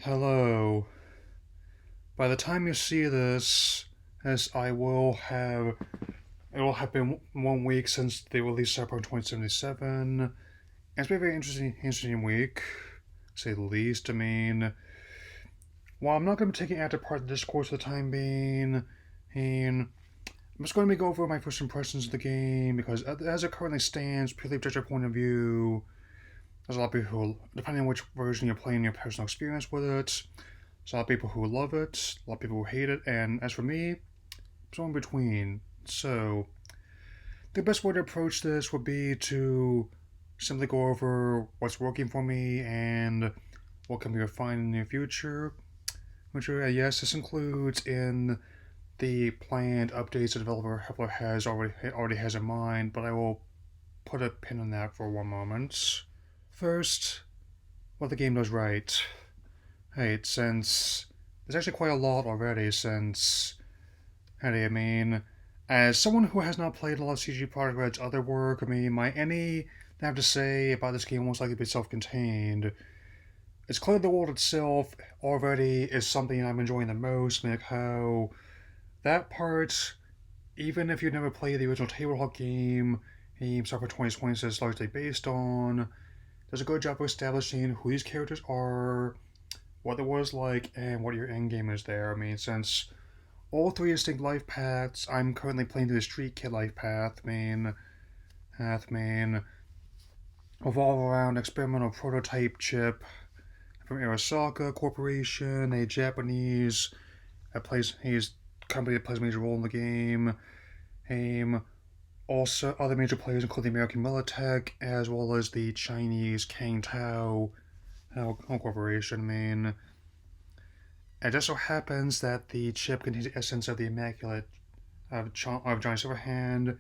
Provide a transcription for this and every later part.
Hello. By the time you see this, as it will have been 1 week since they released Cyberpunk 2077. It's been a very interesting week, to say the least. While I'm not going to be taking active part in the discourse for the time being, and I'm just going to go over my first impressions of the game because, as it currently stands, purely from your point of view, there's a lot of people who, depending on which version you're playing, your personal experience with it. There's a lot of people who love it, a lot of people who hate it, and as for me, somewhere in between. So, the best way to approach this would be to simply go over what's working for me and what can be refined in the near future. Which, yes, this includes in the planned updates the developer has already has in mind, but I will put a pin in that for one moment. First, what the game does right. Right, since there's actually quite a lot already since as someone who has not played a lot of CG Projekt Red's other work, my any I have to say about this game most likely be self-contained. It's clear the world itself already is something I'm enjoying the most. Like how that part, even if you've never played the original tabletop game, Cyberpunk 2020 is largely based on, does a good job of establishing who these characters are, what it was like, and what your end game is there. Since all three distinct life paths, I'm currently playing through the Street Kid life path, revolve around experimental prototype chip from Arasaka Corporation, a Japanese company that plays a major role in the game. Also, other major players include the American Militech, as well as the Chinese Kang Tao Corporation. It just so happens that the chip contains the essence of the Immaculate Johnny Silverhand,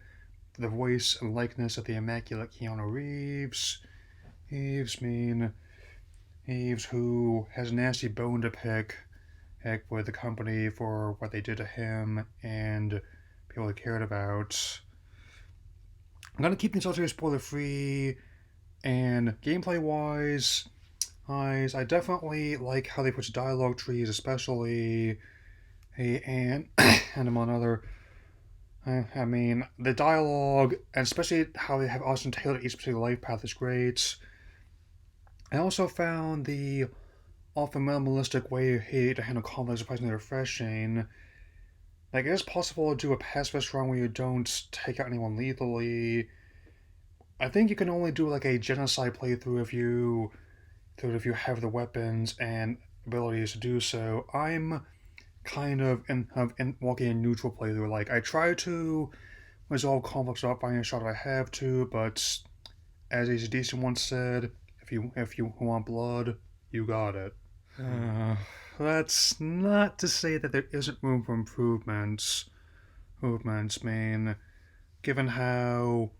the voice and likeness of the Immaculate Keanu Reeves, who has a nasty bone to pick with the company for what they did to him and people he cared about. I'm gonna keep these all spoiler free, and gameplay wise, I definitely like how they put dialogue trees, especially, and and among other. The dialogue, and especially how they have Austin Taylor each particular life path is great. I also found the often minimalistic way to handle conflict surprisingly refreshing. Like, it is possible to do a pacifist run where you don't take out anyone lethally. I think you can only do like a genocide playthrough if you have the weapons and abilities to do so. I'm kind of in walking a neutral playthrough. Like, I try to resolve conflicts without finding a shot if I have to, but as ACDC once said, if you want blood, you got it. That's not to say that there isn't room for Movements, given how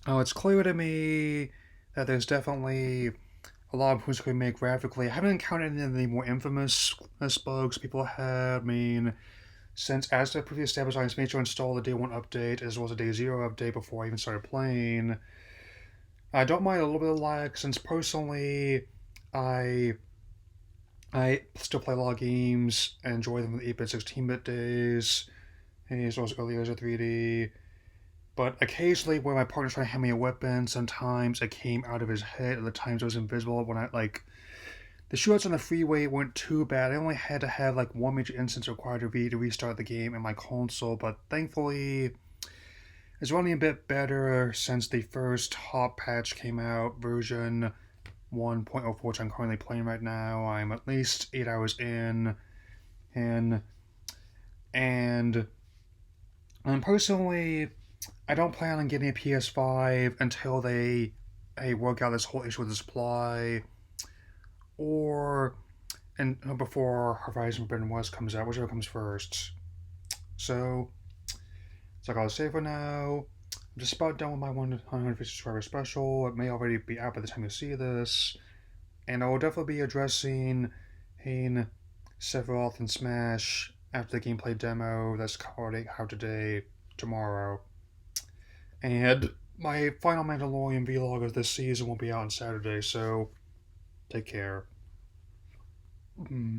it's clear to me that there's definitely a lot of improvements we can make graphically. I haven't encountered any of the more infamous bugs people had. Since as the previous established, I made sure to install the day 1 update as well as a day 0 update before I even started playing. I don't mind a little bit of lag since personally I still play a lot of games and enjoy them with 8-bit, 16-bit days, as well as early years of 3D. But occasionally, when my partner's trying to hand me a weapon, sometimes it came out of his head. Other times, it was invisible. When the shootouts on the freeway weren't too bad. I only had to have like one major instance required to restart the game in my console. But thankfully, it's running a bit better since the first hot patch came out, version 1.04, which I'm currently playing right now. I'm at least 8 hours in, and personally, I don't plan on getting a PS5 until they work out this whole issue with the supply, or and before Horizon Forbidden West comes out, whichever comes first. So, it's like I'll say for now. I'm just about done with my 150 subscriber special. It may already be out by the time you see this, and I will definitely be addressing Sephiroth and Smash after the gameplay demo that's already out today, tomorrow. And my final Mandalorian vlog of this season will be out on Saturday, so take care.